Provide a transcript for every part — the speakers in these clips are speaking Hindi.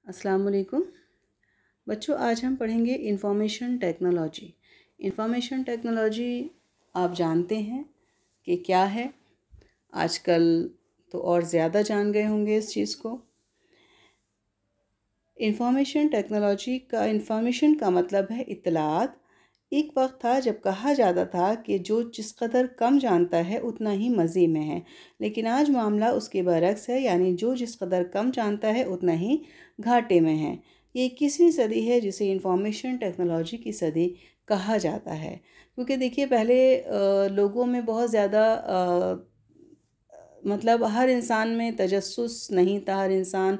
अस्सलाम वालेकुम बच्चों। आज हम पढ़ेंगे इंफॉर्मेशन टेक्नोलॉजी। इंफॉर्मेशन टेक्नोलॉजी आप जानते हैं कि क्या है। आजकल तो और ज़्यादा जान गए होंगे इस चीज़ को। इंफॉर्मेशन का मतलब है इत्तलात। एक वक्त था जब कहा जाता था कि जो जिस कदर कम जानता है उतना ही मज़े में है, लेकिन आज मामला उसके बरक्स है, यानी जो जिस कदर कम जानता है उतना ही घाटे में है। ये 21वीं सदी है जिसे इंफॉर्मेशन टेक्नोलॉजी की सदी कहा जाता है। क्योंकि देखिए पहले लोगों में बहुत ज़्यादा मतलब हर इंसान में तजस्सुस नहीं था। हर इंसान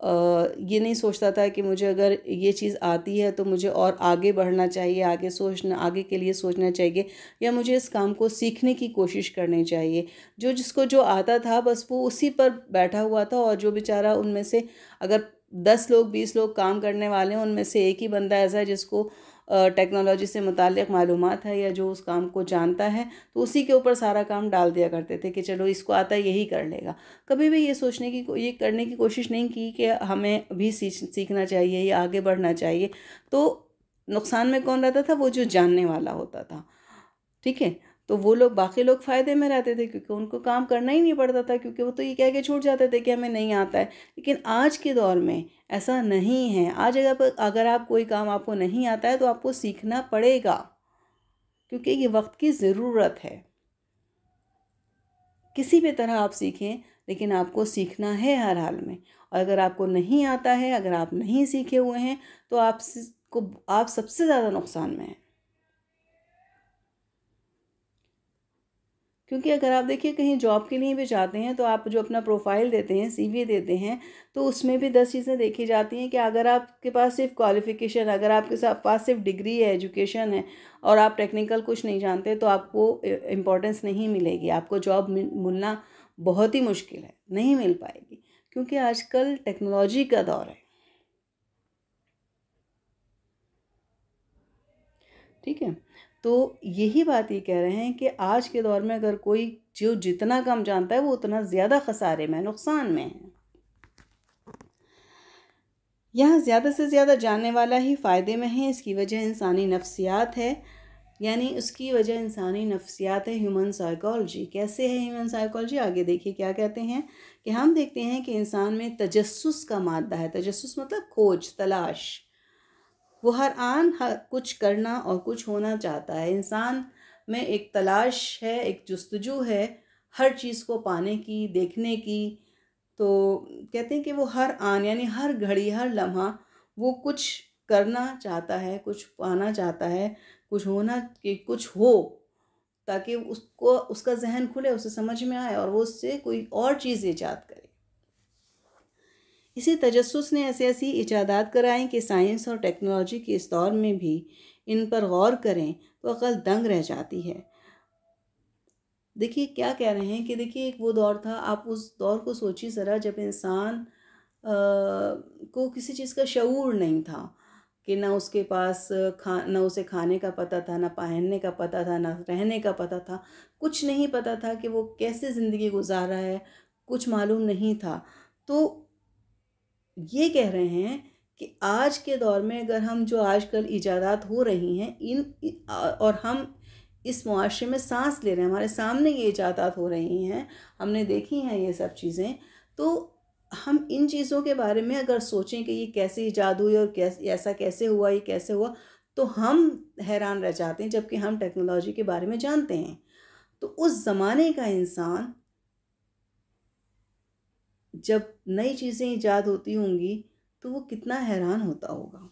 ये नहीं सोचता था कि मुझे अगर ये चीज़ आती है तो मुझे और आगे बढ़ना चाहिए, आगे के लिए सोचना चाहिए, या मुझे इस काम को सीखने की कोशिश करनी चाहिए। जिसको जो आता था बस वो उसी पर बैठा हुआ था, और जो बेचारा उनमें से अगर 10 लोग 20 लोग काम करने वाले हैं, उनमें से एक ही बंदा ऐसा है जिसको टेक्नोलॉजी से मुताल्लिक़ मालूमात है या जो उस काम को जानता है, तो उसी के ऊपर सारा काम डाल दिया करते थे कि चलो इसको आता है यही कर लेगा। कभी भी ये करने की कोशिश नहीं की कि हमें भी सीखना चाहिए या आगे बढ़ना चाहिए। तो नुकसान में कौन रहता था? वो जो जानने वाला होता था। ठीक है, तो वो लोग, बाकी लोग फ़ायदे में रहते थे क्योंकि उनको काम करना ही नहीं पड़ता था, क्योंकि वो तो ये कह के छूट जाते थे कि हमें नहीं आता है। लेकिन आज के दौर में ऐसा नहीं है। आज अगर आप कोई काम आपको नहीं आता है तो आपको सीखना पड़ेगा, क्योंकि ये वक्त की ज़रूरत है। किसी भी तरह आप सीखें, लेकिन आपको सीखना है हर हाल में। और अगर आपको नहीं आता है, अगर आप नहीं सीखे हुए हैं, तो आप सबसे ज़्यादा नुकसान में हैं। क्योंकि अगर आप देखिए कहीं जॉब के लिए भी जाते हैं तो आप जो अपना प्रोफाइल देते हैं, सीवी देते हैं, तो उसमें भी 10 चीज़ें देखी जाती हैं कि अगर आपके पास सिर्फ क्वालिफ़िकेशन, अगर आपके पास सिर्फ डिग्री है, एजुकेशन है, और आप टेक्निकल कुछ नहीं जानते, तो आपको इम्पोर्टेंस नहीं मिलेगी। आपको जॉब मिलना बहुत ही मुश्किल है, नहीं मिल पाएगी, क्योंकि आजकल टेक्नोलॉजी का दौर है। ठीक है, तो यही बात ये कह रहे हैं कि आज के दौर में अगर कोई जो जितना कम जानता है वो उतना ज़्यादा खसारे में, नुकसान में है। यहाँ ज़्यादा से ज़्यादा जानने वाला ही फ़ायदे में है। इसकी वजह इंसानी नफ्सियात है, यानी उसकी वजह इंसानी नफ्सियात है, ह्यूमन साइकोलॉजी। कैसे है ह्यूमन साइकोलॉजी? आगे देखिए क्या कहते हैं कि हम देखते हैं कि इंसान में तजस्सुस का मादा है। तजस्सुस मतलब खोज, तलाश। वो कुछ करना और कुछ होना चाहता है। इंसान में एक तलाश है, एक जुस्तजू है हर चीज़ को पाने की, देखने की। तो कहते हैं कि वो हर आन यानी हर घड़ी, हर लम्हा वो कुछ करना चाहता है, कुछ पाना चाहता है, कुछ होना, कि कुछ हो, ताकि उसको उसका जहन खुले, उसे समझ में आए और वो उससे कोई और चीज़ ईजाद करे। इसी तजस्सुस ने ऐसी ऐसी इजादात कराई कि साइंस और टेक्नोलॉजी के इस दौर में भी इन पर गौर करें तो अकल दंग रह जाती है। देखिए क्या कह रहे हैं कि देखिए एक वो दौर था, आप उस दौर को सोचिए ज़रा, जब इंसान को किसी चीज़ का शऊर नहीं था, कि ना उसके पास ना उसे खाने का पता था, ना पहनने का पता था, ना रहने का पता था। कुछ नहीं पता था कि वो कैसे ज़िंदगी गुजार रहा है, कुछ मालूम नहीं था। तो ये कह रहे हैं कि आज के दौर में अगर हम जो आजकल इजादात हो रही हैं और हम इस मुआशरे में सांस ले रहे हैं, हमारे सामने ये इजादात हो रही हैं, हमने देखी हैं ये सब चीज़ें, तो हम इन चीज़ों के बारे में अगर सोचें कि ये कैसे ईजाद हुई और कैसे ऐसा कैसे हुआ, ये कैसे हुआ, तो हम हैरान रह जाते हैं, जबकि हम टेक्नोलॉजी के बारे में जानते हैं। तो उस ज़माने का इंसान, जब नई चीज़ें ईजाद होती होंगी, तो वो कितना हैरान होता होगा।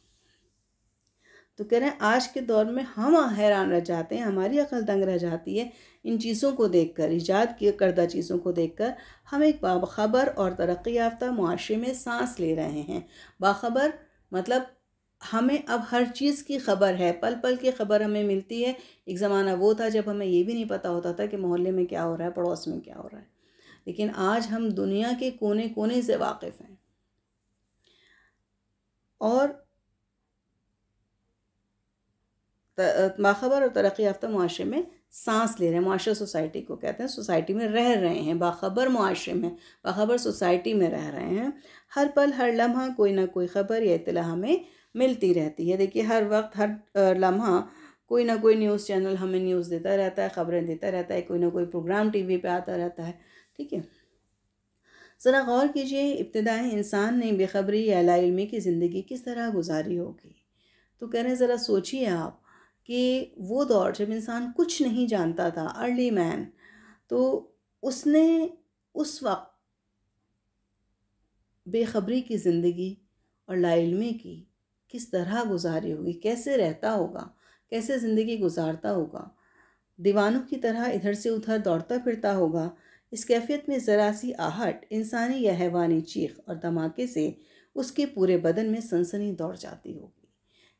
तो कह रहे हैं आज के दौर में हम हैरान रह जाते हैं, हमारी अकल दंग रह जाती है इन चीज़ों को देखकर, ईजाद की करदा चीज़ों को देखकर। हम एक बाखबर और तरक्की याफ्ता मुआशरे में सांस ले रहे हैं। बाखबर मतलब हमें अब हर चीज़ की खबर है, पल पल की खबर हमें मिलती है। एक ज़माना वो था जब हमें ये भी नहीं पता होता था कि मोहल्ले में क्या हो रहा है, पड़ोस में क्या हो रहा है। लेकिन आज हम दुनिया के कोने कोने से वाकिफ़ हैं। और बाखबर और तरक्की याफ्ता मुआशरे में सांस ले रहे हैं, मुआशरा सोसाइटी को कहते हैं, सोसाइटी में रह रहे हैं, बाखबर मुआशरे में, बाखबर सोसाइटी में रह रहे हैं। हर पल हर लम्हा कोई ना कोई ख़बर या इत्तला हमें मिलती रहती है। देखिए हर वक्त हर लम्हा कोई ना कोई न्यूज़ चैनल हमें न्यूज़ देता रहता है, ख़बरें देता रहता है, कोई ना कोई प्रोग्राम टीवी पे आता रहता है। ठीक है, ज़रा गौर कीजिए इब्तिदाई इंसान ने बेखबरी या लाइल्मी की ज़िंदगी किस तरह गुजारी होगी। तो कह रहे हैं ज़रा सोचिए आप कि वो दौर जब इंसान कुछ नहीं जानता था, अर्ली मैन, तो उसने उस वक्त बेखबरी की ज़िंदगी और लाइल्मी की किस तरह गुजारी होगी, कैसे रहता होगा, कैसे ज़िंदगी गुजारता होगा, दीवानों की तरह इधर से उधर दौड़ता फिरता होगा। इस कैफियत में ज़रा सी आहट, इंसानी या हैवानी चीख और धमाके से उसके पूरे बदन में सनसनी दौड़ जाती होगी।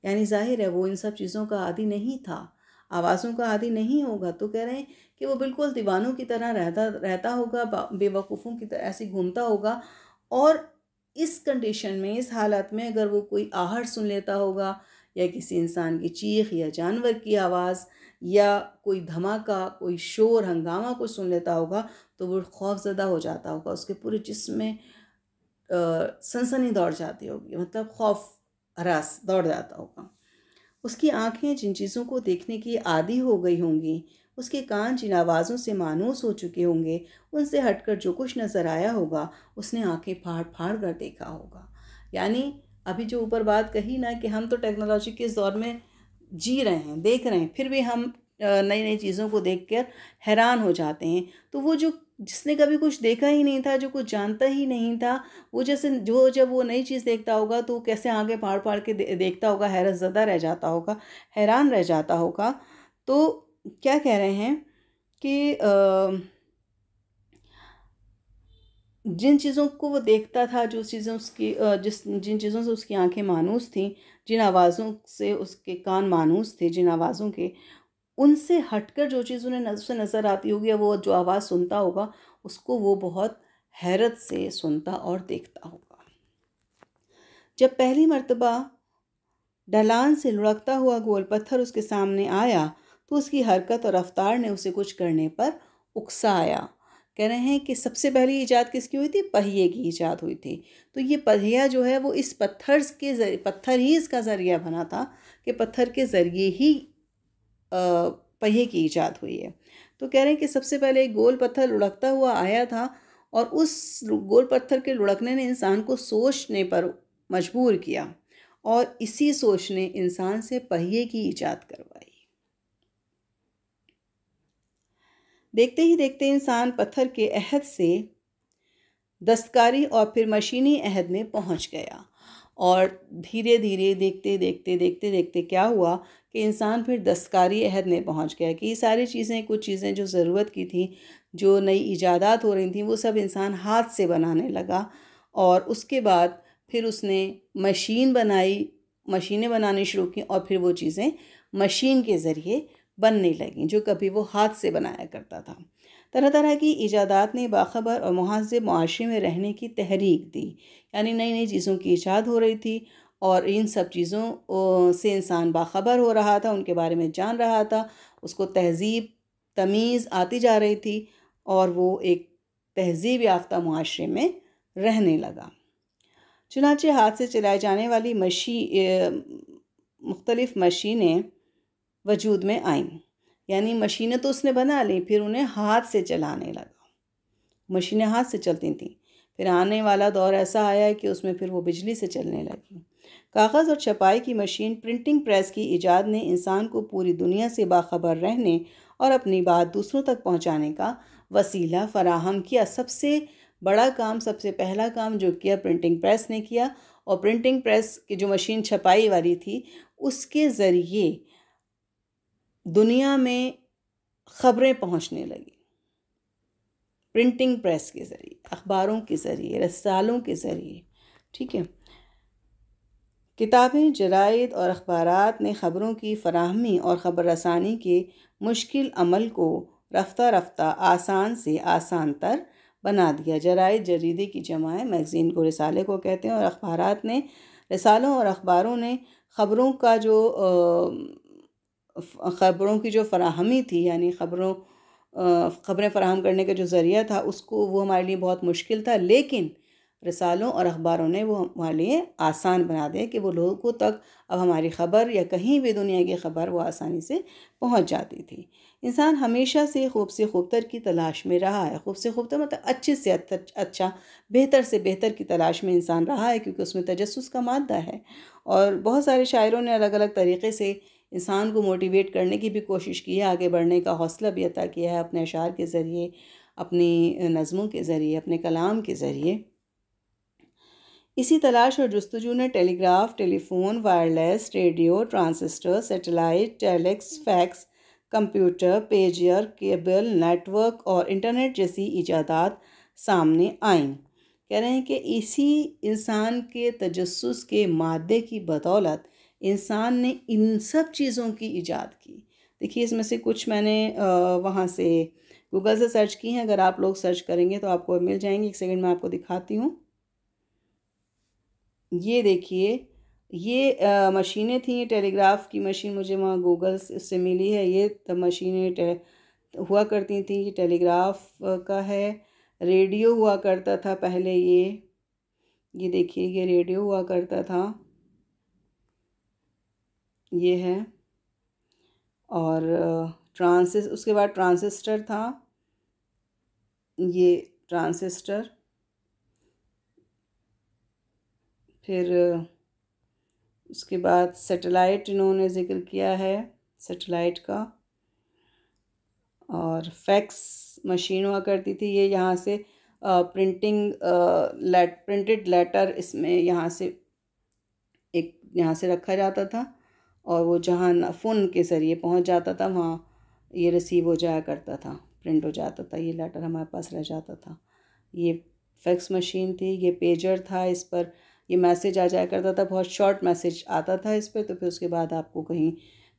यानी जाहिर है वो इन सब चीज़ों का आदी नहीं था, आवाज़ों का आदी नहीं होगा। तो कह रहे हैं कि वो बिल्कुल दीवानों की तरह रहता होगा, बेवकूफ़ों की तरह ऐसे घूमता होगा। और इस कंडीशन में, इस हालत में अगर वो कोई आहट सुन लेता होगा या किसी इंसान की चीख या जानवर की आवाज़ या कोई धमाका, कोई शोर हंगामा कुछ सुन लेता होगा, तो वो खौफज़दा हो जाता होगा, उसके पूरे जिस्म में सनसनी दौड़ जाती होगी, मतलब खौफ हरास दौड़ जाता होगा। उसकी आंखें जिन चीज़ों को देखने की आदी हो गई होंगी, उसके कान जिन आवाज़ों से मानूस हो चुके होंगे, उनसे हटकर जो कुछ नज़र आया होगा उसने आंखें फाड़ फाड़ कर देखा होगा। यानी अभी जो ऊपर बात कही ना कि हम तो टेक्नोलॉजी के इस दौर में जी रहे हैं, देख रहे हैं, फिर भी हम नई नई चीज़ों को देखकर हैरान हो जाते हैं। तो वो जो जिसने कभी कुछ देखा ही नहीं था, जो कुछ जानता ही नहीं था, वो जैसे जो जब वो नई चीज़ देखता होगा तो कैसे आगे फाड़ फाड़ के देखता होगा, हैरत ज़दा रह जाता होगा, हैरान रह जाता होगा। तो क्या कह रहे हैं कि जिन चीज़ों को वो देखता था, जो चीज़ें उसकी जिन चीज़ों से उसकी आंखें मानूस थीं, जिन आवाज़ों से उसके कान मानूस थे, जिन आवाज़ों के, उनसे हटकर जो चीज़ उन्हें उसे नज़र आती होगी या वो जो आवाज़ सुनता होगा, उसको वो बहुत हैरत से सुनता और देखता होगा। जब पहली मर्तबा ढलान से लुढ़कता हुआ गोल पत्थर उसके सामने आया तो उसकी हरकत और रफ्तार ने उसे कुछ करने पर उकसाया। कह रहे हैं कि सबसे पहली ईजाद किसकी हुई थी? पहिए की ईजाद हुई थी। तो ये पहिया जो है वो इस पत्थर ही इसका ज़रिया बना था कि पत्थर के ज़रिए ही पहिए की ईजाद हुई है। तो कह रहे हैं कि सबसे पहले एक गोल पत्थर लुढ़कता हुआ आया था और उस गोल पत्थर के लुढ़कने ने इंसान को सोचने पर मजबूर किया और इसी सोच ने इंसान से पहिए की ईजाद करवाई। देखते ही देखते इंसान पत्थर के अहद से दस्तकारी और फिर मशीनी अहद में पहुंच गया और धीरे धीरे देखते देखते देखते देखते क्या हुआ कि इंसान फिर दस्तकारी अहद में पहुंच गया कि ये सारी चीज़ें, कुछ चीज़ें जो ज़रूरत की थी, जो नई ईजादात हो रही थी, वो सब इंसान हाथ से बनाने लगा। और उसके बाद फिर उसने मशीन बनाई, मशीनें बनानी शुरू की और फिर वो चीज़ें मशीन के ज़रिए बनने लगीं जो कभी वो हाथ से बनाया करता था। तरह तरह की ईजादात ने बाखबर और मुहज़्ज़ब मुआशरे में रहने की तहरीक दी। यानी नई नई चीज़ों की ईजाद हो रही थी और इन सब चीज़ों से इंसान बाखबर हो रहा था, उनके बारे में जान रहा था, उसको तहज़ीब तमीज़ आती जा रही थी और वो एक तहज़ीब याफ्ता मुआशरे में रहने लगा। चुनांचे हाथ से चलाए जाने वाली मुख्तलिफ़ मशीनें वजूद में आईं। यानी मशीनें तो उसने बना ली, फिर उन्हें हाथ से चलाने लगा। मशीनें हाथ से चलती थीं, फिर आने वाला दौर ऐसा आया कि उसमें फिर वो बिजली से चलने लगी। कागज़ और छपाई की मशीन, प्रिंटिंग प्रेस की ईजाद ने इंसान को पूरी दुनिया से बाखबर रहने और अपनी बात दूसरों तक पहुंचाने का वसीला फ़राहम किया। सबसे बड़ा काम, सबसे पहला काम जो किया प्रिंटिंग प्रेस ने किया। और प्रिंटिंग प्रेस की जो मशीन छपाई वाली थी, उसके ज़रिए दुनिया में ख़बरें पहुंचने लगी। प्रिंटिंग प्रेस के ज़रिए, अखबारों के ज़रिए, रसालों के ज़रिए। ठीक है, किताबें, जराइद और अखबारात ने ख़बरों की फ़राहमी और ख़बर रसानी के मुश्किल अमल को रफ्ता रफ्ता आसान से आसान तर बना दिया। जराइद जरीदे की जमा है, मैगज़ीन को रिसाले को कहते हैं, और अखबारात ने, रिसालों और अखबारों ने ख़बरों का जो ख़बरों की जो फ़राहमी थी, यानी ख़बरें फ़राहम करने का जो ज़रिया था उसको, वो हमारे लिए बहुत मुश्किल था। लेकिन रिसालों और अखबारों ने वो हमारे लिए आसान बना दिया कि वो लोगों तक अब हमारी ख़बर या कहीं भी दुनिया की ख़बर वो आसानी से पहुंच जाती थी। इंसान हमेशा से खूबतर की तलाश में रहा है। खूब से खूबतर मतलब अच्छे से अच्छा, बेहतर से बेहतर की तलाश में इंसान रहा है, क्योंकि उसमें तजस्सुस का मादा है। और बहुत सारे शायरों ने अलग अलग तरीक़े से इंसान को मोटिवेट करने की भी कोशिश की है, आगे बढ़ने का हौसला भी अता किया है, अपने अशार के ज़रिए, अपनी नज़मों के ज़रिए, अपने कलाम के ज़रिए। इसी तलाश और जुस्तजू ने telegraph, telephone, wireless, radio, transistor, satellite, telex, fax, computer, pager, cable, network और इंटरनेट जैसी इजादात सामने आईं। कह रहे हैं कि इसी इंसान के तजस्सुस के मादे की बदौलत इंसान ने इन सब चीज़ों की ईजाद की। देखिए, इसमें से कुछ मैंने वहाँ से गूगल से सर्च की हैं। अगर आप लोग सर्च करेंगे तो आपको मिल जाएंगी। एक सेकंड में आपको दिखाती हूँ। ये देखिए, ये मशीनें थी। टेलीग्राफ की मशीन मुझे वहाँ गूगल से मिली है। ये तब मशीनें हुआ करती थी। ये टेलीग्राफ का है। रेडियो हुआ करता था पहले। ये देखिए, ये रेडियो हुआ करता था, ये है। और उसके बाद ट्रांसिस्टर था, ये ट्रांसिस्टर। फिर उसके बाद सैटेलाइट इन्होंने ज़िक्र किया है, सैटेलाइट का। और फैक्स मशीन हुआ करती थी। ये यहाँ से प्रिंटेड लेटर इसमें यहाँ से रखा जाता था, और वो जहाँ फ़ोन के ज़रिए पहुँच जाता था वहाँ ये रिसीव हो जाया करता था, प्रिंट हो जाता था, ये लेटर हमारे पास रह जाता था। ये फैक्स मशीन थी। ये पेजर था, इस पर ये मैसेज आ जाया करता था, बहुत शॉर्ट मैसेज आता था इस पर। तो फिर उसके बाद आपको कहीं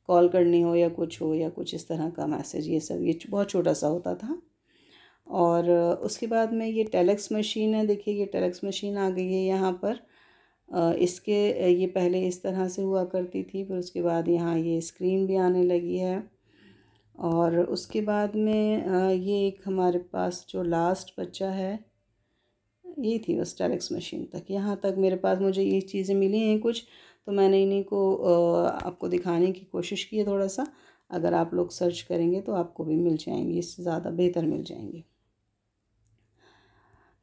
कॉल करनी हो या कुछ इस तरह का मैसेज, ये सब ये बहुत छोटा सा होता था। और उसके बाद में ये टेलेक्स मशीन है। देखिए, ये टेलेक्स मशीन आ गई है यहाँ पर। ये पहले इस तरह से हुआ करती थी, फिर उसके बाद यहाँ ये स्क्रीन भी आने लगी है। और उसके बाद में ये एक हमारे पास जो लास्ट बच्चा है, ये थी बस टेलेक्स मशीन तक। यहाँ तक मेरे पास मुझे ये चीज़ें मिली हैं कुछ, तो मैंने इन्हीं को आपको दिखाने की कोशिश की है थोड़ा सा। अगर आप लोग सर्च करेंगे तो आपको भी मिल जाएंगी, इससे ज़्यादा बेहतर मिल जाएंगी।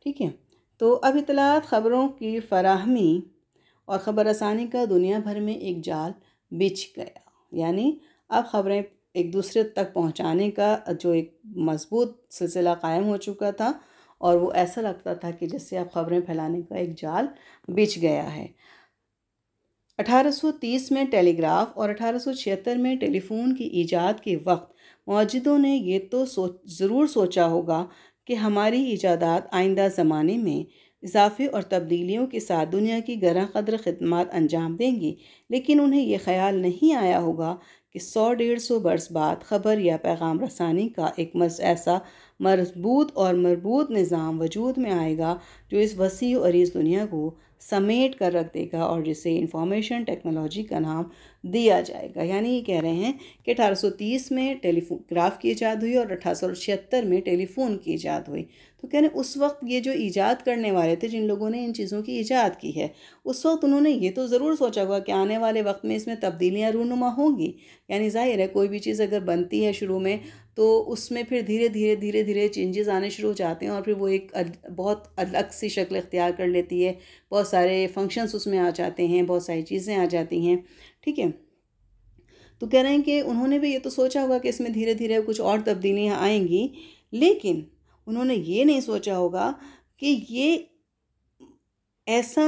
ठीक है। तो अब इत्तलात ख़बरों की फ़राहमी और ख़बर रसानी का दुनिया भर में एक जाल बिछ गया। यानी अब ख़बरें एक दूसरे तक पहुंचाने का जो एक मज़बूत सिलसिला कायम हो चुका था, और वो ऐसा लगता था कि जैसे अब ख़बरें फैलाने का एक जाल बिछ गया है। 1830 में टेलीग्राफ और 1876 में टेलीफोन की ईजाद के वक्त मौजूदों ने ये तो ज़रूर सोचा होगा कि हमारी ईजादात आइंदा ज़माने में इजाफे और तब्दीलियों के साथ दुनिया की गरह कदर खदमात अंजाम देंगी, लेकिन उन्हें यह ख्याल नहीं आया होगा कि 100-150 बरस बाद ख़बर या पैगाम रसानी का एक ऐसा मजबूत और मरबूत निज़ाम वजूद में आएगा जो इस वसी और अरीज़ दुनिया को समेट कर रख देगा, और जिसे इंफॉर्मेशन टेक्नोलॉजी का नाम दिया जाएगा। यानी ये कह रहे हैं कि 1830 में टेलीग्राफ की ईजाद हुई और 1876 में टेलीफोन की ईजाद हुई। तो कह रहे हैं उस वक्त ये जो ईजाद करने वाले थे, जिन लोगों ने इन चीज़ों की ईजाद की है, उस वक्त उन्होंने ये तो ज़रूर सोचा होगा कि आने वाले वक्त में इसमें तब्दीलियाँ रूनुमा होंगी। यानी ज़ाहिर है, कोई भी चीज़ अगर बनती है शुरू में, तो उसमें फिर धीरे धीरे चेंजेस आने शुरू हो जाते हैं, और फिर वो एक बहुत अलग सी शक्ल इख्तियार कर लेती है। बहुत सारे फंक्शंस उसमें आ जाते हैं, बहुत सारी चीज़ें आ जाती हैं। ठीक है। तो कह रहे हैं कि उन्होंने भी ये तो सोचा होगा कि इसमें धीरे धीरे कुछ और तब्दीलियाँ आएंगी, लेकिन उन्होंने ये नहीं सोचा होगा कि ये ऐसा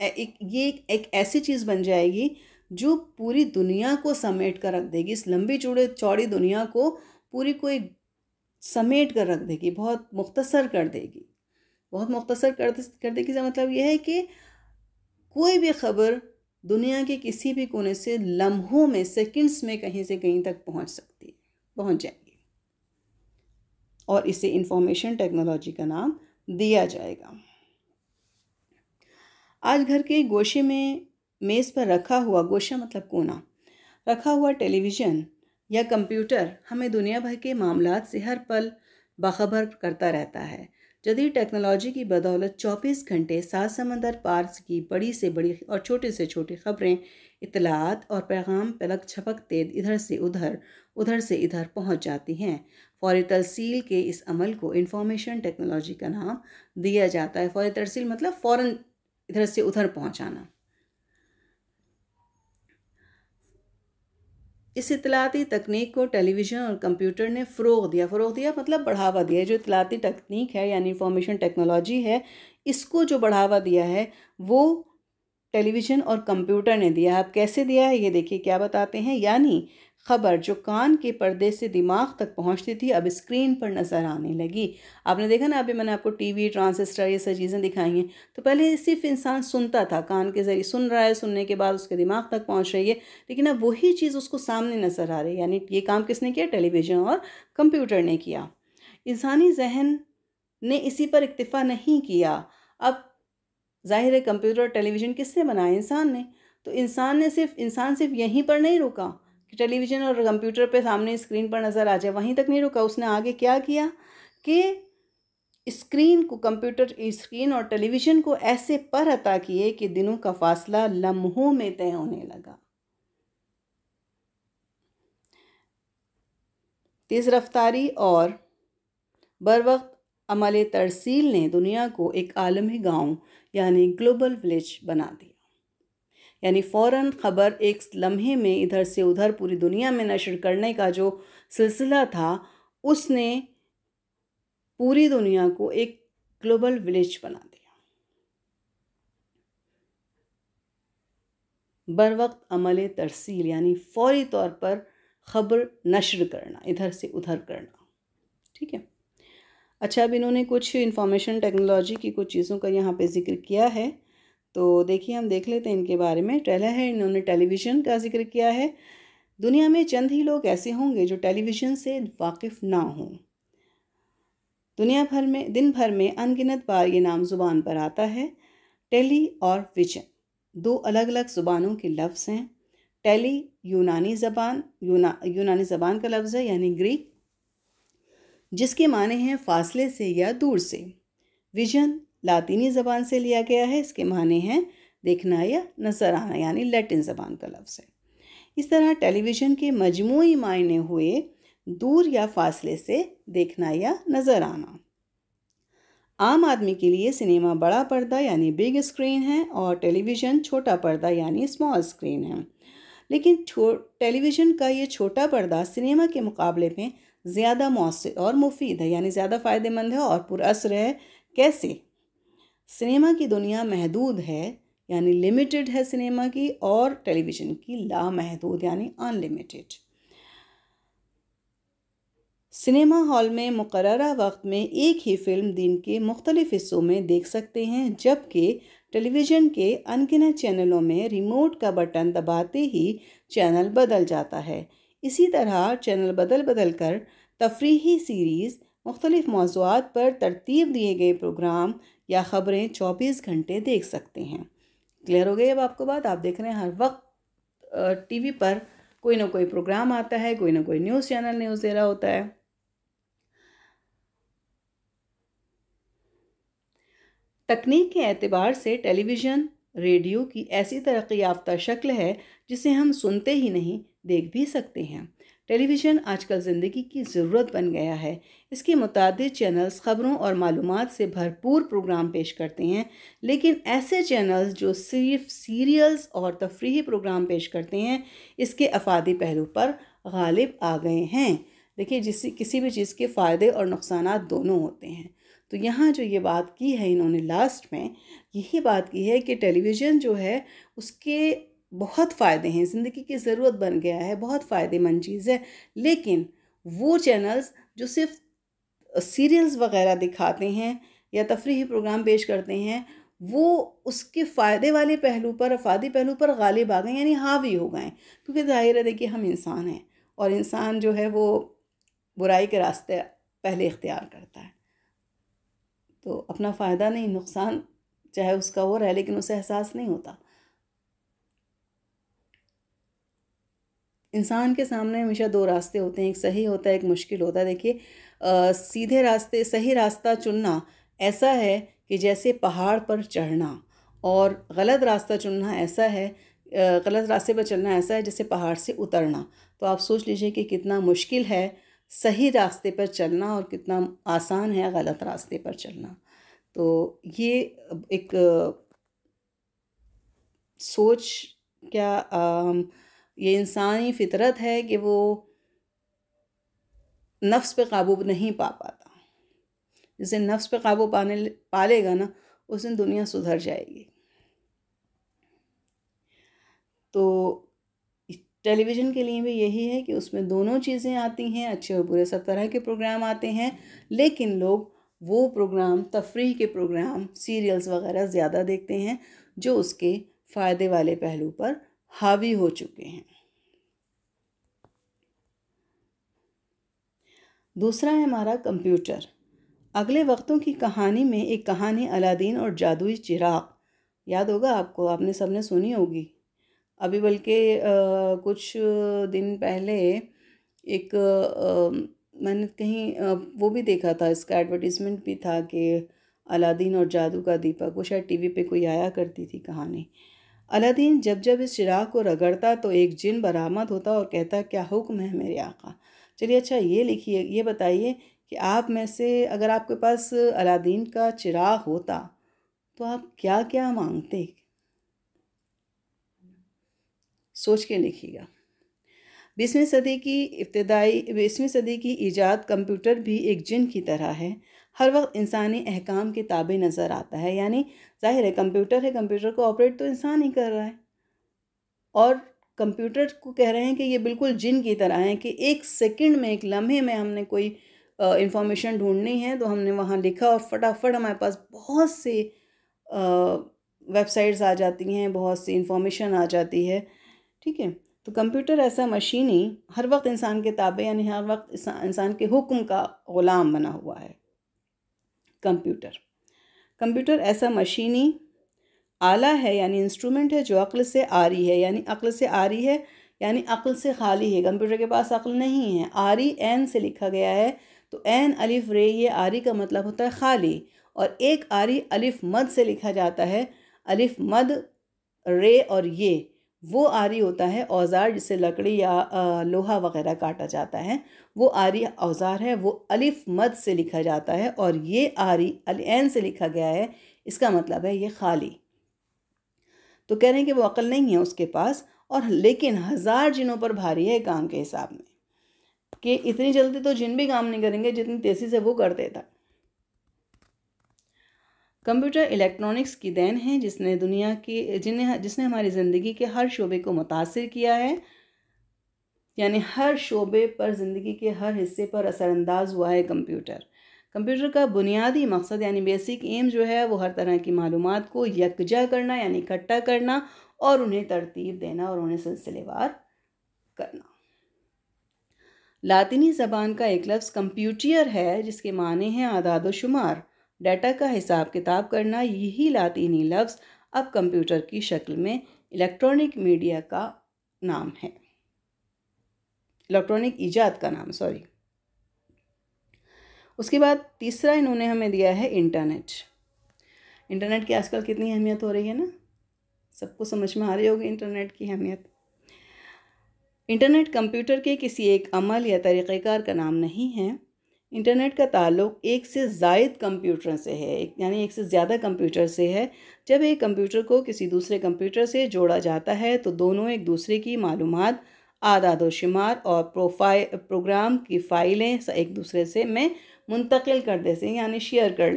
एक ऐसी चीज़ बन जाएगी जो पूरी दुनिया को समेट कर रख देगी। इस लंबी चौड़ी दुनिया को पूरी कोई समेट कर रख देगी, बहुत मुख्तसर कर देगी। बहुत मुख्तसर कर देगी का मतलब यह है कि कोई भी ख़बर दुनिया के किसी भी कोने से लम्हों में, सेकंड्स में कहीं से कहीं तक पहुंच जाएगी, और इसे इंफॉर्मेशन टेक्नोलॉजी का नाम दिया जाएगा। आज घर के गोशे में मेज़ पर रखा हुआ, गोशा मतलब कोना, रखा हुआ टेलीविज़न या कंप्यूटर हमें दुनिया भर के मामलात से हर पल बाखबर करता रहता है। जदीद टेक्नोलॉजी की बदौलत 24 घंटे 7 समंदर पार की बड़ी से बड़ी और छोटे से छोटी खबरें, इत्तलात और पैगाम पलक झपकते उधर से इधर पहुंच जाती हैं। फौरी तरसील के इस अमल को इंफॉर्मेशन टेक्नोलॉजी का नाम दिया जाता है। फौरी तरसील मतलब फ़ौरन इधर से उधर पहुंचाना। इस इत्तलाती तकनीक को टेलीविज़न और कंप्यूटर ने फ़रोग़ दिया मतलब बढ़ावा दिया। जो इत्तलाती तकनीक है यानी इंफॉर्मेशन टेक्नोलॉजी है, इसको जो बढ़ावा दिया है वो टेलीविज़न और कंप्यूटर ने दिया है। अब कैसे दिया है ये देखिए क्या बताते हैं। यानी खबर जो कान के पर्दे से दिमाग तक पहुंचती थी अब स्क्रीन पर नज़र आने लगी। आपने देखा ना, अभी मैंने आपको टीवी, ट्रांजिस्टर ये सब चीज़ें दिखाई हैं। तो पहले सिर्फ इंसान सुनता था, कान के ज़रिए सुन रहा है, सुनने के बाद उसके दिमाग तक पहुंच रही है, लेकिन अब वही चीज़ उसको सामने नज़र आ रही है। यानी ये काम किसने किया? टेलीविज़न और कंप्यूटर ने किया। इंसानी जहन ने इसी पर इक्तिफा नहीं किया। अब ज़ाहिर है कंप्यूटर और टेलीविज़न किसने बनाया? इंसान ने। तो इंसान सिर्फ यहीं पर नहीं रुका कि टेलीविज़न और कंप्यूटर पे सामने स्क्रीन पर नज़र आ जाए, वहीं तक नहीं रुका। उसने आगे क्या किया कि स्क्रीन और टेलीविज़न को ऐसे पर अता किए कि दिनों का फासला लम्हों में तय होने लगा। तेज़ रफ्तारी और बरवक्त अमल तरसील ने दुनिया को एक आलमी गांव यानी ग्लोबल विलेज बना दिया। यानी फ़ौरन ख़बर एक लम्हे में इधर से उधर पूरी दुनिया में नशर करने का जो सिलसिला था, उसने पूरी दुनिया को एक ग्लोबल विलेज बना दिया। बरवक्त अमल तरसील यानी फ़ौरी तौर पर ख़बर नशर करना, इधर से उधर करना। ठीक है। अच्छा, अब इन्होंने कुछ इंफॉर्मेशन टेक्नोलॉजी की कुछ चीज़ों का यहाँ पे ज़िक्र किया है, तो देखिए हम देख लेते हैं इनके बारे में। पहला है, इन्होंने टेलीविज़न का ज़िक्र किया है। दुनिया में चंद ही लोग ऐसे होंगे जो टेलीविज़न से वाकिफ़ ना हों। दिन भर में अनगिनत बार ये नाम ज़ुबान पर आता है। टेली और विजन दो अलग अलग ज़ुबानों के लफ्ज़ हैं। टेली यूनानी ज़बान का लफ्ज़ है यानी ग्रीक, जिसके माने हैं फासले से या दूर से। विजन लातीनी ज़बान से लिया गया है, इसके माने हैं देखना या नज़र आना, यानी लैटिन ज़बान का लफ्ज़ है। इस तरह टेलीविज़न के मजमूई मायने हुए दूर या फासले से देखना या नज़र आना। आम आदमी के लिए सिनेमा बड़ा पर्दा यानी बिग स्क्रीन है और टेलीविज़न छोटा पर्दा यानी स्मॉल स्क्रीन है। लेकिन टेलीविज़न का ये छोटा पर्दा सिनेमा के मुकाबले में ज़्यादा मौसर और मुफीद है, यानी ज़्यादा फ़ायदेमंद है और पुरअसर है। कैसे? सिनेमा की दुनिया महदूद है यानी लिमिटेड है सिनेमा की, और टेलीविज़न की लामहदूद यानी अनलिमिटेड। सिनेमा हॉल में मुकर्ररा वक्त में एक ही फिल्म दिन के मुख्तलिफ हिस्सों में देख सकते हैं, जबकि टेलीविज़न के अनगिनत चैनलों में रिमोट का बटन दबाते ही चैनल बदल जाता है। इसी तरह चैनल बदल कर तफरीही सीरीज़, मुख्तलिफ मौज़ूआत पर तरतीब दिए गए प्रोग्राम या ख़बरें 24 घंटे देख सकते हैं। क्लियर हो गई अब आपको बात? आप देख रहे हैं हर वक्त टीवी पर कोई ना कोई प्रोग्राम आता है, कोई ना कोई न्यूज़ चैनल न्यूज़ दे रहा होता है। तकनीक के एतबार से टेलीविज़न रेडियो की ऐसी तरक्की याफ्ता शक्ल है जिसे हम सुनते ही नहीं, देख भी सकते हैं। टेलीविज़न आजकल ज़िंदगी की ज़रूरत बन गया है। इसके मुतादिद चैनल्स ख़बरों और मालूमात से भरपूर प्रोग्राम पेश करते हैं, लेकिन ऐसे चैनल्स जो सिर्फ सीरियल्स और तफरीही प्रोग्राम पेश करते हैं, इसके अफादी पहलू पर गालिब आ गए हैं। देखिए, किसी भी चीज़ के फ़ायदे और नुकसानात दोनों होते हैं। तो यहाँ जो ये बात की है इन्होंने लास्ट में, यही बात की है कि टेलीविज़न जो है उसके बहुत फ़ायदे हैं, ज़िंदगी की ज़रूरत बन गया है, बहुत फ़ायदेमंद चीज़ है। लेकिन वो चैनल्स जो सिर्फ सीरियल्स वग़ैरह दिखाते हैं या तफरीही प्रोग्राम पेश करते हैं, वो उसके फ़ायदे वाले पहलू पर, अफादी पहलू पर गालिब आ गए, यानी हावी हो गए। क्योंकि ज़ाहिर है, देखिए हम इंसान हैं और इंसान जो है वो बुराई के रास्ते पहले इख्तियार करता है। तो अपना फ़ायदा नहीं, नुकसान चाहे उसका हो रहा है, लेकिन उसे एहसास नहीं होता। इंसान के सामने हमेशा दो रास्ते होते हैं, एक सही होता है, एक मुश्किल होता है। देखिए सीधे रास्ते, सही रास्ता चुनना ऐसा है कि जैसे पहाड़ पर चढ़ना, और गलत रास्ता चुनना ऐसा है, गलत रास्ते पर चलना ऐसा है जैसे पहाड़ से उतरना। तो आप सोच लीजिए कि कितना मुश्किल है सही रास्ते पर चलना और कितना आसान है गलत रास्ते पर चलना। तो ये एक सोच, क्या ये इंसानी फितरत है कि वो नफ्स पे काबू नहीं पा पाता। जिसे नफ्स पे काबू पा लेगा ना, उस दिन दुनिया सुधर जाएगी। तो टेलीविज़न के लिए भी यही है कि उसमें दोनों चीज़ें आती हैं, अच्छे और बुरे सब तरह के प्रोग्राम आते हैं, लेकिन लोग वो प्रोग्राम, तफरीह के प्रोग्राम, सीरियल्स वगैरह ज़्यादा देखते हैं जो उसके फ़ायदे वाले पहलू पर हावी हो चुके हैं। दूसरा है हमारा कंप्यूटर। अगले वक्तों की कहानी में एक कहानी अलादीन और जादुई चिराग, याद होगा आपको, आपने सबने सुनी होगी। अभी बल्कि कुछ दिन पहले एक मैंने कहीं वो भी देखा था, इसका एडवर्टीज़मेंट भी था कि अलादीन और जादू का दीपक, वो शायद टीवी पे कोई आया करती थी कहानी। अलादीन जब जब इस चिराग को रगड़ता तो एक जिन बरामद होता और कहता, क्या हुक्म है मेरे आका। चलिए अच्छा, ये लिखिए, ये बताइए कि आप में से अगर आपके पास अलादीन का चिराग होता तो आप क्या क्या मांगते। सोच के लिखिएगा। 20वीं सदी की ईजाद कंप्यूटर भी एक जिन की तरह है, हर वक्त इंसानी अहकाम के ताबे नज़र आता है। यानी जाहिर है कंप्यूटर है, कंप्यूटर को ऑपरेट तो इंसान ही कर रहा है, और कंप्यूटर को कह रहे हैं कि ये बिल्कुल जिन की तरह है कि एक सेकंड में, एक लम्हे में हमने कोई इंफॉर्मेशन ढूंढनी है तो हमने वहाँ लिखा और फटाफट हमारे पास बहुत से वेबसाइट्स आ जाती हैं, बहुत सी इंफॉर्मेशन आ जाती है। ठीक है, तो कंप्यूटर ऐसा मशीन ही हर वक्त इंसान के ताबे, यानी हर वक्त इंसान के हुक्म का ग़ुलाम बना हुआ है। कंप्यूटर ऐसा मशीनी आला है, यानी इंस्ट्रूमेंट है, जो अक्ल से आरी है, यानी अक्ल से आरी है, यानी अक्ल से खाली है। कंप्यूटर के पास अक्ल नहीं है। आरी एन से लिखा गया है, तो एन अलिफ रे, ये आरी का मतलब होता है खाली, और एक आरी अलिफ मद से लिखा जाता है। अलिफ मद रे, और ये वो आरी होता है औज़ार जिससे लकड़ी या लोहा वगैरह काटा जाता है, वो आरी औज़ार है, वो अलिफ मद से लिखा जाता है, और ये आरी एन से लिखा गया है, इसका मतलब है ये खाली। तो कह रहे हैं कि वो अक्ल नहीं है उसके पास, और लेकिन 1000 जिनों पर भारी है काम के हिसाब में, कि इतनी जल्दी तो जिन भी काम नहीं करेंगे जितनी तेज़ी से वो कर देता। कंप्यूटर इलेक्ट्रॉनिक्स की देन है जिसने जिसने हमारी ज़िंदगी के हर शोबे को मुतासिर किया है, यानी हर शोबे पर, ज़िंदगी के हर हिस्से पर असरअंदाज हुआ है कंप्यूटर का बुनियादी मकसद, यानी बेसिक एम जो है, वो हर तरह की मालूमात को यकजा करना, यानी इकट्ठा करना, और उन्हें तरतीब देना, और उन्हें सिलसिलेवार करना। लातिनी ज़बान का एक लफ्ज़ कंप्यूटियर है, जिसके माने हैं आदाद व शुमार, डाटा का हिसाब किताब करना। यही लातिनी लफ्ज़ अब कंप्यूटर की शक्ल में इलेक्ट्रॉनिक मीडिया का नाम है, इलेक्ट्रॉनिक ईजाद का नाम, सॉरी। उसके बाद तीसरा इन्होंने हमें दिया है इंटरनेट। इंटरनेट की आजकल कितनी अहमियत हो रही है ना, सबको समझ में आ रही होगी इंटरनेट की अहमियत। इंटरनेट कंप्यूटर के किसी एक अमल या तरीक़ेकार का नाम नहीं है। इंटरनेट का ताल्लुक एक से ज़ायद कंप्यूटर से है, यानी एक से ज़्यादा कंप्यूटर से है। जब एक कंप्यूटर को किसी दूसरे कंप्यूटर से जोड़ा जाता है तो दोनों एक दूसरे की मालूमात, आदाद व शुमार और प्रोग्राम की फ़ाइलें एक दूसरे से में मुंतकिल कर देते हैं, यानी शेयर कर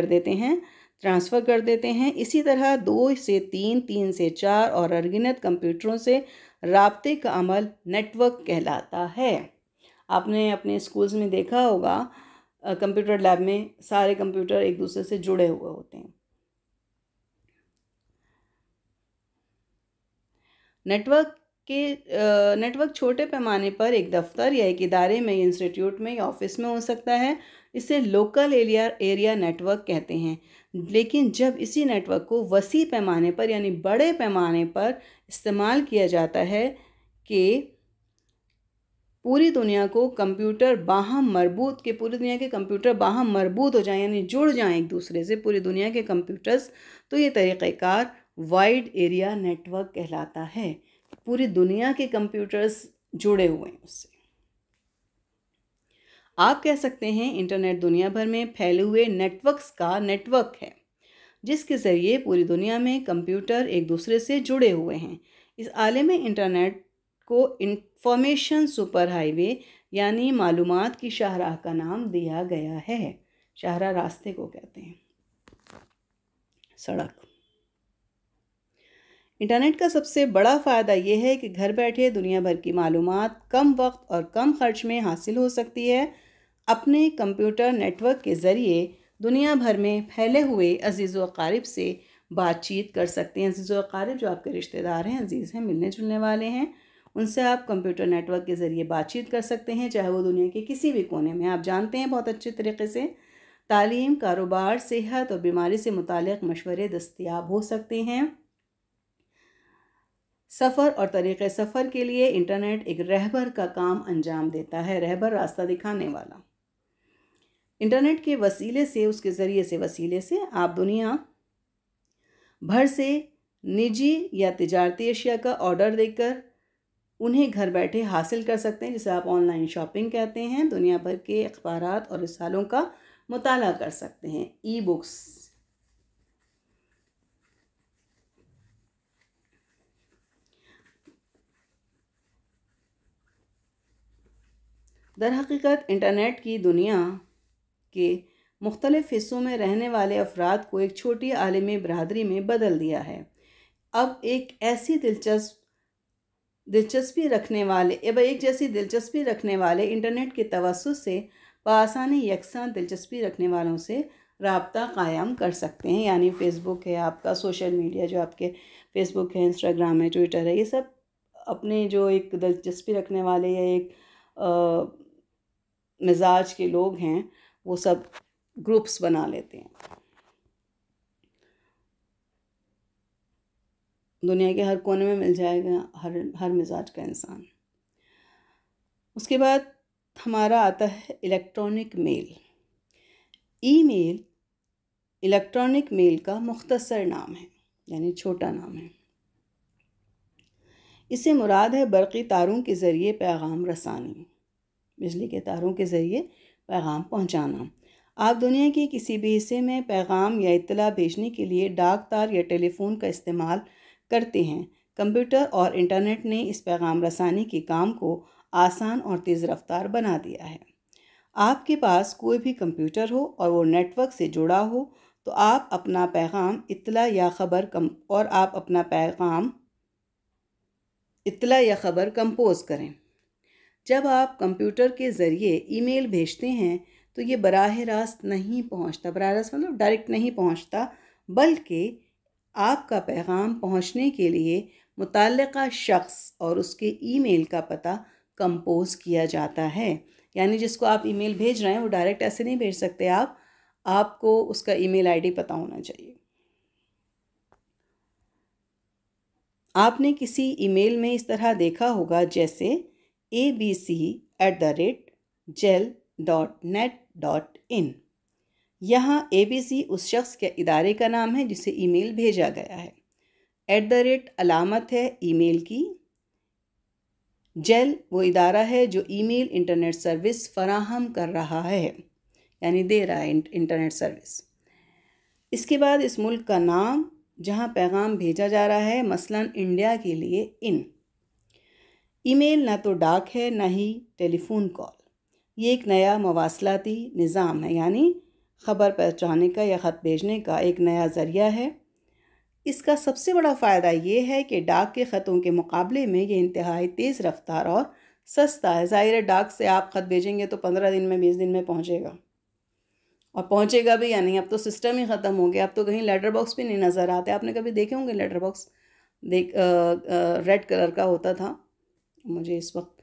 देते हैं, ट्रांसफ़र कर देते हैं। इसी तरह 2 से 3, 3 से 4 और अनगिनत कंप्यूटरों से राब्ते का अमल नेटवर्क कहलाता है। आपने अपने स्कूल्स में देखा होगा, कंप्यूटर लैब में सारे कंप्यूटर एक दूसरे से जुड़े हुए होते हैं। नेटवर्क छोटे पैमाने पर एक दफ्तर या एक इदारे में, इंस्टीट्यूट में या ऑफिस में हो सकता है। इसे लोकल एरिया नेटवर्क कहते हैं। लेकिन जब इसी नेटवर्क को वसी पैमाने पर, यानी बड़े पैमाने पर इस्तेमाल किया जाता है कि पूरी दुनिया को कंप्यूटर बाहम मरबूत के पूरी दुनिया के कंप्यूटर बाहम मरबूत हो जाएं, यानी जुड़ जाएं एक दूसरे से, पूरी दुनिया के कंप्यूटर्स, तो ये तरीक़ाकार वाइड एरिया नेटवर्क कहलाता है। पूरी दुनिया के कंप्यूटर्स जुड़े हुए हैं उससे। आप कह सकते हैं इंटरनेट दुनिया भर में फैले हुए नेटवर्क्स का नेटवर्क है, जिसके ज़रिए पूरी दुनिया में कंप्यूटर एक दूसरे से जुड़े हुए हैं। इस आलमी इंटरनेट को इंफॉर्मेशन सुपर हाईवे यानी मालूमात की शाहराह का नाम दिया गया है। शाहराह रास्ते को कहते हैं, सड़क। इंटरनेट का सबसे बड़ा फ़ायदा यह है कि घर बैठे दुनिया भर की मालूमात कम वक्त और कम खर्च में हासिल हो सकती है। अपने कंप्यूटर नेटवर्क के ज़रिए दुनिया भर में फैले हुए अजीज़ व अकारिब से बातचीत कर सकते हैं। अजीज़ व अकारिब जो आपके रिश्तेदार हैं, अजीज़ हैं, मिलने जुलने वाले हैं, उनसे आप कंप्यूटर नेटवर्क के ज़रिए बातचीत कर सकते हैं, चाहे वो दुनिया के किसी भी कोने में। आप जानते हैं बहुत अच्छे तरीके से तालीम, कारोबार, सेहत और बीमारी से मुताल्लिक़ मशवरे दस्तयाब हो सकते हैं। सफ़र और तरीक़े सफ़र के लिए इंटरनेट एक रहबर का काम अंजाम देता है, रहबर रास्ता दिखाने वाला। इंटरनेट के वसीले से, उसके ज़रिए से आप दुनिया भर से निजी या तिजारती अशिया का ऑर्डर देकर उन्हें घर बैठे हासिल कर सकते हैं, जिसे आप ऑनलाइन शॉपिंग कहते हैं। दुनिया भर के अखबारात और रिसालों का मुताला कर सकते हैं, ई बुक्स। दरहकीकत इंटरनेट की दुनिया के मुख्तलिफ़ हिस्सों में रहने वाले अफराद को एक छोटी आलमी बरादरी में बदल दिया है। अब एक जैसी दिलचस्पी रखने वाले इंटरनेट के तवस्सुत से बआसानी यकसां दिलचस्पी रखने वालों से राब्ता कायम कर सकते हैं। यानी फ़ेसबुक है आपका, सोशल मीडिया जो आपके फ़ेसबुक है, इंस्टाग्राम है, ट्विटर है, ये सब अपने जो एक दिलचस्पी रखने वाले या एक मिजाज के लोग हैं, वो सब ग्रुप्स बना लेते हैं। दुनिया के हर कोने में मिल जाएगा हर मिजाज का इंसान। उसके बाद हमारा आता है electronic mail. Email electronic mail का मुख्तसर नाम है, यानी छोटा नाम है। इससे मुराद है बरक़ी तारों के ज़रिए पैगाम रसानी, बिजली के तारों के ज़रिए पैगाम पहुंचाना। आप दुनिया के किसी भी हिस्से में पैगाम या इत्तला भेजने के लिए डाक तार या टेलीफोन का इस्तेमाल करते हैं। कंप्यूटर और इंटरनेट ने इस पैगाम रसानी के काम को आसान और तेज़ रफ्तार बना दिया है। आपके पास कोई भी कंप्यूटर हो और वो नेटवर्क से जुड़ा हो, तो आप अपना पैगाम इत्तला या ख़बर कंपोज करें। जब आप कंप्यूटर के ज़रिए ईमेल भेजते हैं तो ये बराह रास्त मतलब डायरेक्ट नहीं पहुंचता, बल्कि आपका पैगाम पहुंचने के लिए मुतल्लिका शख्स और उसके ईमेल का पता कंपोज किया जाता है। यानी जिसको आप ईमेल भेज रहे हैं वो डायरेक्ट ऐसे नहीं भेज सकते, आपको उसका ईमेल आईडी पता होना चाहिए। आपने किसी ईमेल में इस तरह देखा होगा, जैसे abc@gel.net.in। यहाँ ABC उस शख्स के इदारे का नाम है जिसे ईमेल भेजा गया है। @ अलामत है ईमेल की। जेल वो इदारा है जो ईमेल इंटरनेट सर्विस फराहम कर रहा है, यानी दे रहा है इंटरनेट सर्विस। इसके बाद इस मुल्क का नाम जहाँ पैगाम भेजा जा रहा है, मसलन इंडिया के लिए इन। ईमेल ना तो डाक है ना ही टेलीफोन कॉल, ये एक नया मवासलाती निज़ाम है, यानी ख़बर पहुँचाने का या ख़त भेजने का एक नया ज़रिया है। इसका सबसे बड़ा फ़ायदा ये है कि डाक के ख़तों के मुकाबले में ये इंतहाई तेज़ रफ्तार और सस्ता है। ज़ाहिर है डाक से आप ख़त भेजेंगे तो 15 दिन में 20 दिन में पहुँचेगा, और पहुँचेगा भी या नहीं। अब तो सिस्टम ही ख़त्म हो गया, अब तो कहीं लेटर बॉक्स भी नहीं नज़र आते। आपने कभी देखे होंगे लेटर बॉक्स? रेड कलर का होता था, मुझे इस वक्त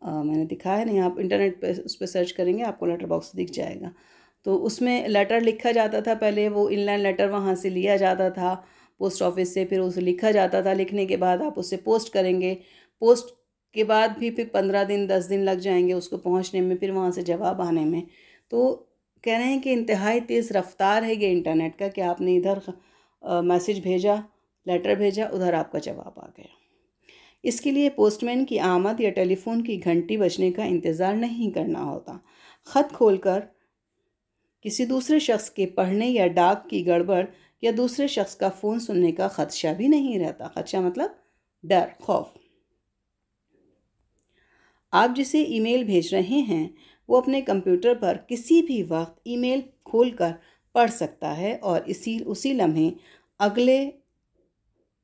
मैंने दिखाया नहीं। आप इंटरनेट पे उस पर सर्च करेंगे आपको लेटर बॉक्स दिख जाएगा। तो उसमें लेटर लिखा जाता था, पहले वो इनलैंड लेटर वहाँ से लिया जाता था पोस्ट ऑफिस से, फिर उसे लिखा जाता था। लिखने के बाद आप उसे पोस्ट करेंगे, पोस्ट के बाद भी फिर 15 दिन 10 दिन लग जाएंगे उसको पहुंचने में, फिर वहां से जवाब आने में। तो कह रहे हैं कि इंतहाई तेज़ रफ्तार है ये इंटरनेट का, कि आपने इधर मैसेज भेजा, लेटर भेजा, उधर आपका जवाब आ गया। इसके लिए पोस्टमैन की आमद या टेलीफोन की घंटी बजने का इंतज़ार नहीं करना होता। ख़त खोलकर किसी दूसरे शख्स के पढ़ने या डाक की गड़बड़ या दूसरे शख्स का फ़ोन सुनने का ख़दशा भी नहीं रहता। ख़दशा मतलब डर, खौफ। आप जिसे ईमेल भेज रहे हैं वो अपने कंप्यूटर पर किसी भी वक्त ईमेल खोलकर पढ़ सकता है और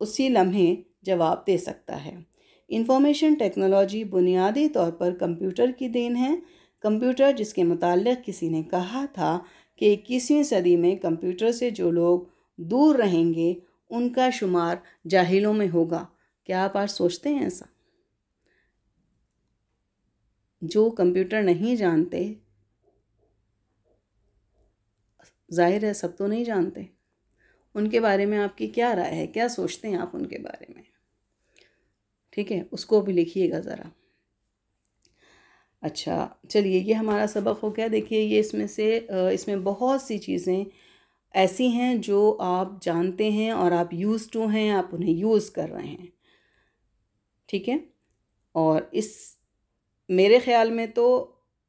उसी लम्हे जवाब दे सकता है। इंफॉर्मेशन टेक्नोलॉजी बुनियादी तौर पर कंप्यूटर की देन है। कंप्यूटर जिसके मुताल्लिक़ किसी ने कहा था कि 21वीं सदी में कंप्यूटर से जो लोग दूर रहेंगे उनका शुमार जाहिलों में होगा। क्या आप आज सोचते हैं ऐसा? जो कंप्यूटर नहीं जानते, जाहिर है सब तो नहीं जानते, उनके बारे में आपकी क्या राय है? क्या सोचते हैं आप उनके बारे में? ठीक है, उसको भी लिखिएगा ज़रा। अच्छा, चलिए, ये हमारा सबक हो गया। देखिए, ये इसमें बहुत सी चीज़ें ऐसी हैं जो आप जानते हैं और आप यूज़ टू हैं, आप उन्हें यूज़ कर रहे हैं। ठीक है, और मेरे ख़्याल में तो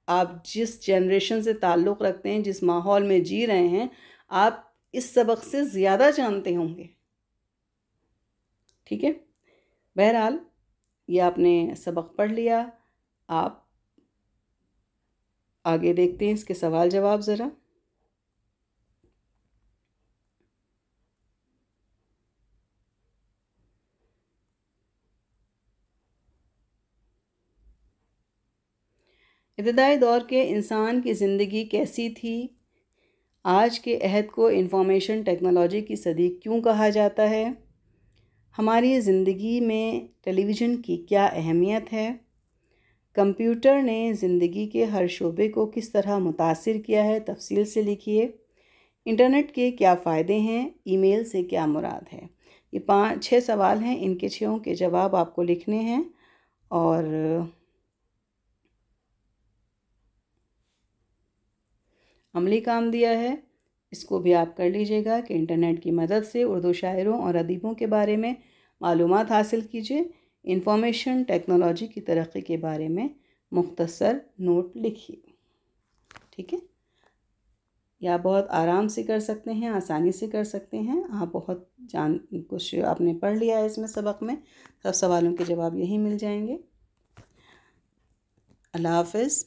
आप जिस जनरेशन से ताल्लुक़ रखते हैं, जिस माहौल में जी रहे हैं, आप इस सबक से ज़्यादा जानते होंगे। ठीक है, बहरहाल ये आपने सबक पढ़ लिया। आप आगे देखते हैं इसके सवाल जवाब ज़रा। इब्तदाई दौर के इंसान की ज़िंदगी कैसी थी? आज के अहद को इंफॉर्मेशन टेक्नोलॉजी की सदी क्यों कहा जाता है? हमारी ज़िंदगी में टेलीविज़न की क्या अहमियत है? कंप्यूटर ने ज़िंदगी के हर शोबे को किस तरह मुतासिर किया है? तफसील से लिखिए। इंटरनेट के क्या फ़ायदे हैं? ईमेल से क्या मुराद है? ये 5-6 सवाल हैं, इनके 6 के जवाब आपको लिखने हैं और अमली काम दिया है, इसको भी आप कर लीजिएगा कि इंटरनेट की मदद से उर्दू शायरों और अदीबों के बारे में मालूमात हासिल कीजिए। इंफॉर्मेशन टेक्नोलॉजी की तरक्की के बारे में मुख्तसर नोट लिखिए। ठीक है, या बहुत आराम से कर सकते हैं, आसानी से कर सकते हैं। आप बहुत कुछ आपने पढ़ लिया है इसमें सबक में, सब सवालों के जवाब यहीं मिल जाएंगे। अल्लाह हाफ़िज़।